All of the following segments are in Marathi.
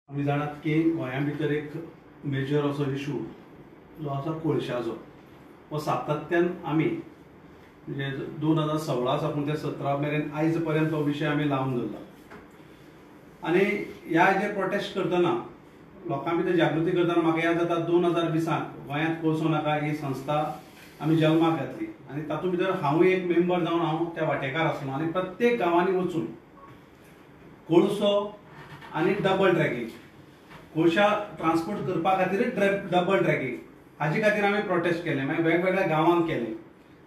आम्ही जाणात की गोंया भितर एक मेजर असो इशू जो आसा कोळशाचो. हो सातत्यान आमी म्हणजे 2016 साकून ते 17 मेरेन आयज पर्यंत तो विशय आमी लावन दवरला. आनी ह्या हेजेर प्रोटेस्ट करतना लोकां भितर जागृती करतना म्हाका याद जाता 2020 गोंयांत कोळसो नाका ही संस्था आमी जल्माक घातली आनी तातूंत भितर हांवूय एक मेंबर जावन हांव त्या वांटेकार आसलो आनी प्रत्येक गांवांनी वचून कोळसो आनी डबल ट्रॅकिंग कोळशा ट्रान्सपोर्ट करपा खातीर डबल ट्रॅकिंग हाजे खातीर आमी प्रोटेस्ट केले. मागीर वेगवेगळ्या गांवांत केले.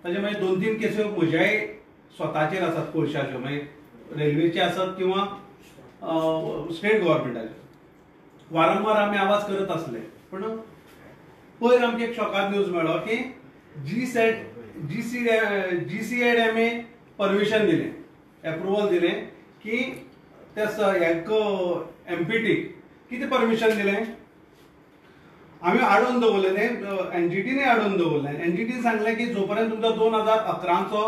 ताजे मागीर 2-3 केसी म्हज्याय स्वताचेर आसात कोळशाच्यो, मागीर रेल्वेचे आसात किंवा स्टेट गव्हर्मेंटाचे. वारंवार आमी आवाज करत आसले. पूण पयर आमकां एक शॉकाद न्यूज मेळ्ळो की GCADMA परमिशन दिलें, एप्रुवल दिलें की त्या MPT कितें परमिशन दिलें आमी आडोवन दवरलें. NGTने आडोवन दवरलें. NGTन सांगलें की जो पर्यंत तुमचो 2011चो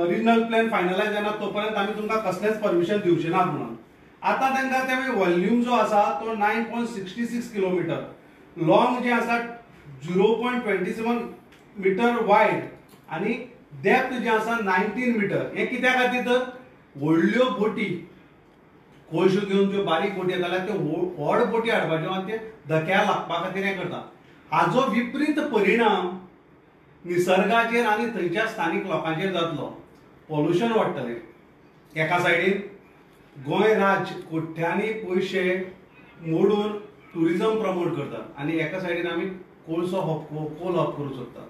रिजनल प्लॅन फायनलायज जायना तो पर्यंत आमी तुमकां कसलेंच परमिशन दिवचे नात म्हणून. आतां तांकां ते व्हॉल्यूम जो आसा तो 9.66 किलोमिटर लॉंग जे आसा 0.27 मीटर वायड आनी डेप्थ जे आसा 19 मीटर. हे कित्या खातीर तर व्हडल्यो बोटी कोळशो घेवन ज्यो बारीक बोटी येताल्यो त्यो व्हड बोटी हाडपाच्यो आनी ते धक्या लागपा खातीर हें करता. हाजो विपरीत परिणाम निसर्गाचेर आनी थंयच्या स्थानीक लोकांचेर जातलो. पोल्युशन वाडटलें. एका सायडीन गोंय राज्य कोट्यांनी पयशे मोडून टुरिजम प्रमोट करता आनी एका सायडीन आमी कोळसो कोल हब करूंक सोदता.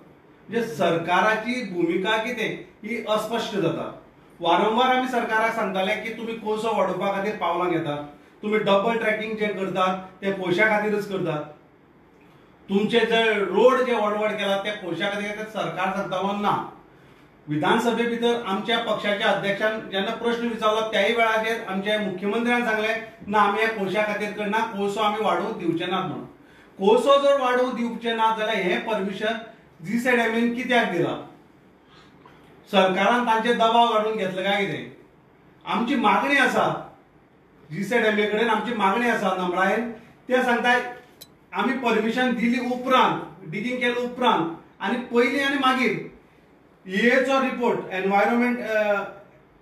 म्हणजे सरकाराची भुमिका कितें ही अस्पश्ट जाता. वारंवार आमी सरकाराक सांगताले की तुमी कोळसो वाडोवपा खातीर पावलां घेतात, तुमी डबल ट्रॅकिंग जे करतात ते कोळशा खातीरच करतात, तुमचे जे रोड जे व्हड केला ते कोळशा खातीर सरकार सांगतालो ना. विधानसभे भितर आमच्या पक्षाच्या अध्यक्षान जेन्ना प्रश्न विचारलो त्याही वेळाचेर आमच्या मुख्यमंत्र्यान सांगलें ना आमी हे कोळशा खातीर करना, कोळसो आमी वाडोवंक दिवचे नात म्हणून. कोळसो जर वाडोवंक दिवचे ना जाल्यार हें परमिशन GCADMAन कित्याक दिलां? सरकारान तांचेर दबाव काडून घेतलो काय कितें? आमची मागणी आसा GCADMA कडेन, आमची मागणी आसा नम्रायेन. ते सांगताय आमी परमिशन दिली उपरांत डिगींग केले उपरांत आनी पयलीं आनी मागीर EAचो रिपोर्ट एनवायरमेंट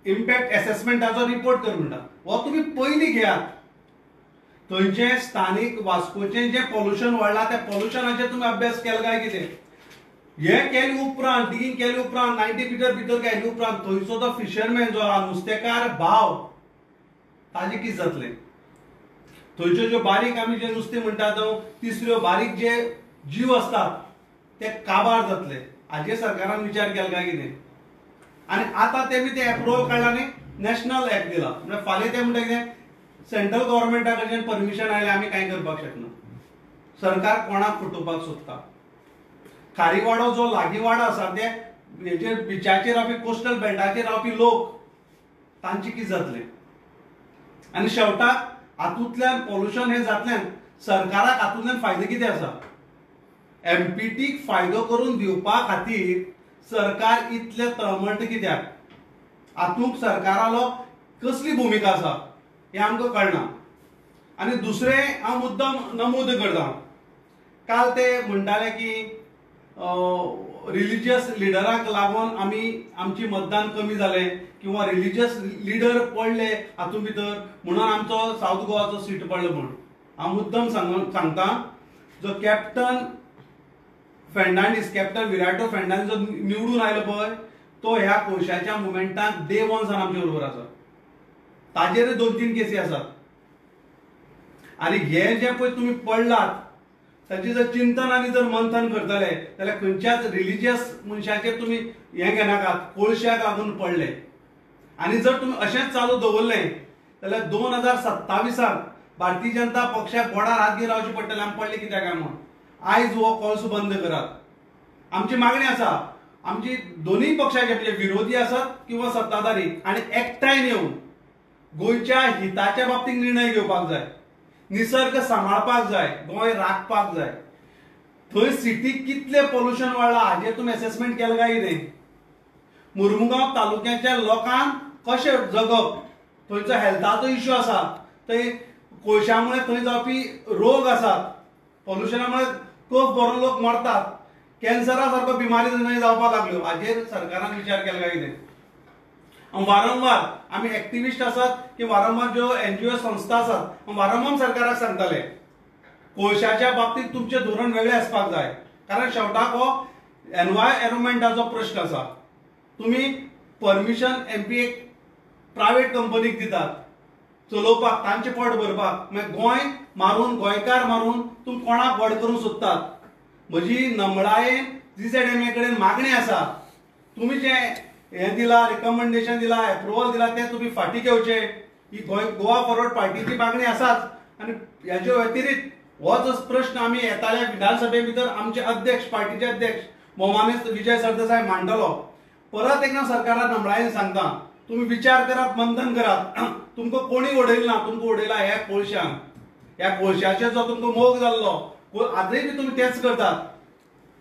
इम्पॅक्ट असेसमेंटाचो रिपोर्ट कर म्हणटा. हो तुमी पयलीं घेयात. थंयचे स्थानीक वास्कोचें जें पोल्युशन वाडलां त्या पोल्युशनाचेर तुमी अभ्यास केलो काय कितें? हे केले उपरांत डिगींग केले उपरांत 90 मीटर भितर गेले उपरांत थंयचो तो फिशरमॅन जो आहा नुस्तेकार भाव ताजें कितें जातलें? थंयच्यो ज्यो बारीक आमी जे नुस्तें म्हणटात तिसऱ्यो बारीक जे जीव आसतात ते काबार जातले. हाजेर सरकारान विचार केलो काय कितें? आनी आतां तेमी ते एप्रुवल काडला आनी नॅशनल एक्ट दिला. म्हणजे फाल्यां ते म्हणटा कितें सेंट्रल गव्हर्मेंटा कडच्यान परमिशन आयलें आमी कांय करपाक शकना. सरकार कोणाक फटोवपाक सोदता? खारीवाडो जो लागीं वाडो आसा ते हेचेर बिचाचेर रावपी कोस्टल बेल्टाचेर रावपी लोक तांचे कितें जातलें? आनी शेवटाक हातूंतल्यान पोल्युशन हें जातल्यान सरकाराक हातूंतल्यान फायदो कितें आसा? MPTक फायदो करून दिवपा खातीर सरकार इतले तळमळटा कित्याक? हातूंत सरकारालो कसली भुमिका आसा हें आमकां कळना. आनी दुसरें हांव मुद्दम नमूद करतां. काल ते म्हणटाले की रिलिजियस लिडराक लागून आमची मतदान कमी जालें किंवा रिलिजियस लिडर पडले हातूंत भितर म्हणून आमचो साऊथ गोवाचो सीट पडलो म्हणून. हांव मुद्दम सांगता जो कॅप्टन फेर्नांडीस कॅप्टन विराटो फेर्नांडीस जो निवडून आयलो पळय तो ह्या कोळशाच्या मुवमेंटान डे 1 सावन आमचे बरोबर आसा. ताजेर 2-3 केसी आसात. आनी हे जे पळय तुमी पडलात ताचे जर चिंतन आनी जर मंथन करतले जाल्यार खंयच्याच रिलिजियस मनशाचेर तुमी हें घेनाकात कोळश्याक लागून पडले. आनी जर तुमी अशेंच चालू दवरलें जाल्यार 2027 भारतीय जनता पक्षाक बोडार हात घेवन रावचें पडटलें. आमी पडले कित्याक काय म्हूण. आयज हो कोळसो बंद करात. आमची मागणी आसा. आमची दोनूय पक्षाचे म्हणजे विरोधी आसात किंवा सत्ताधारी आनी एकठांय येवन गोंयच्या हिताच्या बाबतींत निर्णय घेवपाक जाय. निसर्ग सांबाळपाक जाय. गोंय राखपाक जाय. थंय सिटीक कितले पोल्युशन वाडलां हाजेर तुमी असेसमेंट केलें काय कितें? मुर्मुगांव तालुक्याच्या लोकांक कशें जगप? थंयचो हेल्थाचो इश्यू आसा. थंय कोळशामुळे थंय जावपी रोग आसात, पॉल्युशनामुळे खूब बरो लोक मरतात, कॅन्सरा सारको बिमारी थंय जावपाक लागल्यो, हाजेर सरकारान विचार केला काय कितें? वारंवार आम्ही ऍक्टिव्हिस्ट आसात की वारंवार ज्यो NGO संस्था आसात वारंवार सरकाराक सांगताले कोळशाच्या बाबतीत तुमचे धोरण वेगळे असपाक जाय, कारण शेवटाक हो एनवायरमेंटाचो प्रश्न आसा. तुम्ही परमिशन MP एक प्रायव्हेट कंपनीक दितात चलोवपाक, तांचे पोट भरपाक, मागीर गोंय मारून गोंयकार मारून तुम्ही कोणाक व्हड करूंक सोदतात. म्हजी नमळायेन GZMA कडेन मागणी आसा, तुम्ही जे हे दिला, रिकमेंडेशन दिला, अप्रुव्हल दिला ते तुम्ही फाटी घेवचे. ही गोवा फॉरवर्ड पार्टीची मागणी आसाच. आणि ह्याच्या व्यतिरिक्त होच प्रश्न आम्ही येताल्या विधानसभे भितर आमचे अध्यक्ष, पार्टीचे अध्यक्ष भोवमानेस्त विजय सरदेसाय मांडटलो. परत एकदा सरकाराक नमळायेन सांगता, तुम्ही विचार करात, मंथन करात. तुमकां कोणी उडयला ना, तुमकां उडयला ह्या कोळशान. ह्या कोळशाचेर जो तुमकां मोग जाल्लो आजय बी तुम्ही तेच करतात.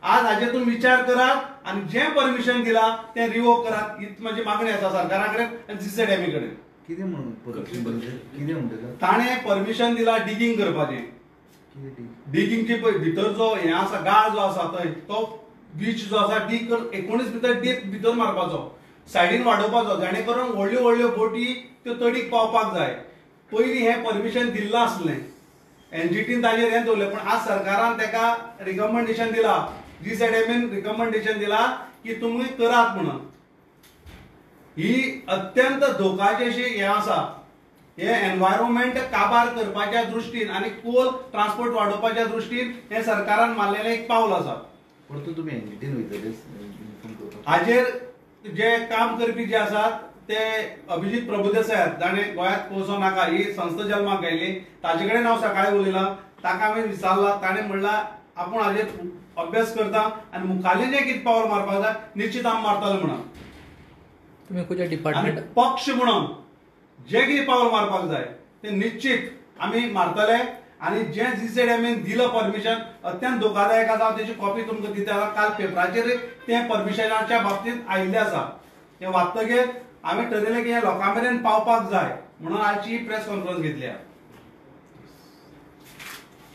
आज हाजेर तुम्ही विचार करात आणि जे परमिशन दिला ते रिवोक करात. हीच माझी मागणी आसा सरकारा कडेन आणि GZMA कडेन. कितें म्हणटा ताणें परमिशन दिला डिगिंग करपाचें. डिगिंगची भितर जो हे आसा गाळ जो आसा थंय तो बीच जो आसा 19 भितर डीप भितर मारपाचो, सायडीन वाडोवपाचो, जेणे करून व्हडल्यो व्हडल्यो बोटी त्यो तडीक पावपाक जाय. पयलीं हें परमिशन दिल्लें आसलें, NGTन ताजेर हें दवरलें, पण आज सरकारान तेका रिकमेंडेशन दिला, GZMAन रिकमेंडेशन दिला की तुम्ही करात म्हणून. ही अत्यंत धोकाची अशी हे आसा. हे एनवायरमेंट काबार करपाच्या दृश्टीन आणि कोल ट्रान्सपोर्ट वाडोवपाच्या दृश्टीन हे सरकारान मारलेलें एक पावल आसा. परतून तुम्ही NGTन वयतले हाजेर जे काम करपी जे आसात ते अभिजित प्रभुदेसाय, ताणें गोंयांत कोळसो नाका ही संस्था जल्माक घायली, ताजे कडेन हांव सकाळीं उलयलां, ताका हांवें विचारला, ताणें म्हणलां आपूण हाजेर अभ्यास करता आणि मुखाल्लें जे कितें पावल मारपाक जाय निश्चित आमी मारतले म्हणून. तुम्ही खंयच्या डिपार्टमेंट पक्ष म्हणून जे कितें पावल मारपाक जाय ते निश्चित आमी मारतले. आणि जे GZMAन दिलं परमिशन अत्यंत धोकादायक आसा. त्याची कॉपी तुमकां दिता, काल पेपराचेर ते परमिशनाच्या बाबतींत आयिल्लें आसा. हे वाचतकीर हांवें ठरयलें की हे लोकां मेरेन पावपाक जाय म्हणून आजची प्रेस कॉन्फरन्स घेतली.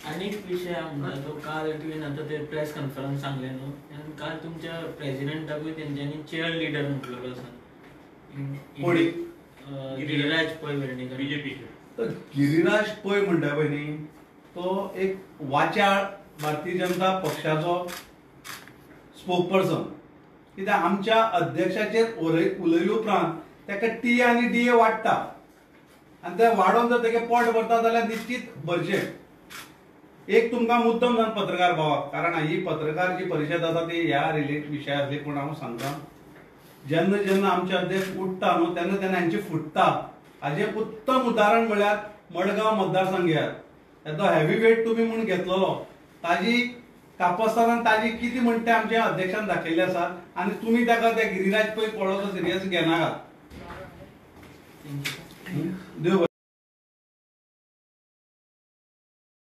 अनेक विषय जो काल तुवें आता ते प्रेस कॉन्फरन्स सांगले न्हू, आनी काल तुमच्या प्रेसिडेंटाकूय तेंच्यांनी चेअर लिडर म्हटलेलो आसा. कोणी? गिरीराज पै वेर्णेकर, BJP. गिरीराज पै म्हणटा पळय न्ही, तो एक वाचाळ भारतीय जनता पक्षाचो स्पोकपर्सन. कित्याक आमच्या अध्यक्षाचेर उलयले उपरांत ताका टी आनी DA वाडटा आनी ते वाडोवन जर तेगे पोट भरता जाल्यार निश्चित भरचें. एक तुमकां मुद्दम जावन पत्रकार भावाक, कारण ही पत्रकार जी परिशद आसा ती ह्या विशयातली पूण हांव सांगता, जेन्ना जेन्ना आमचे अध्यक्ष उठता न्हू तेन्ना तेन्ना हांची फुटता. हाजें उत्तम उदाहरण म्हळ्यार मडगांव मतदारसंघ घेयात. येदो हेवी वेट तुमी म्हूण घेतलेलो, ताजी कापस्तानान ताजी कितें म्हणटा तें आमच्या अध्यक्षान दाखयल्लें आसा. आनी तुमी ताका ते गिरीराज पै पळोवचो सिरियस घेनाकात. देव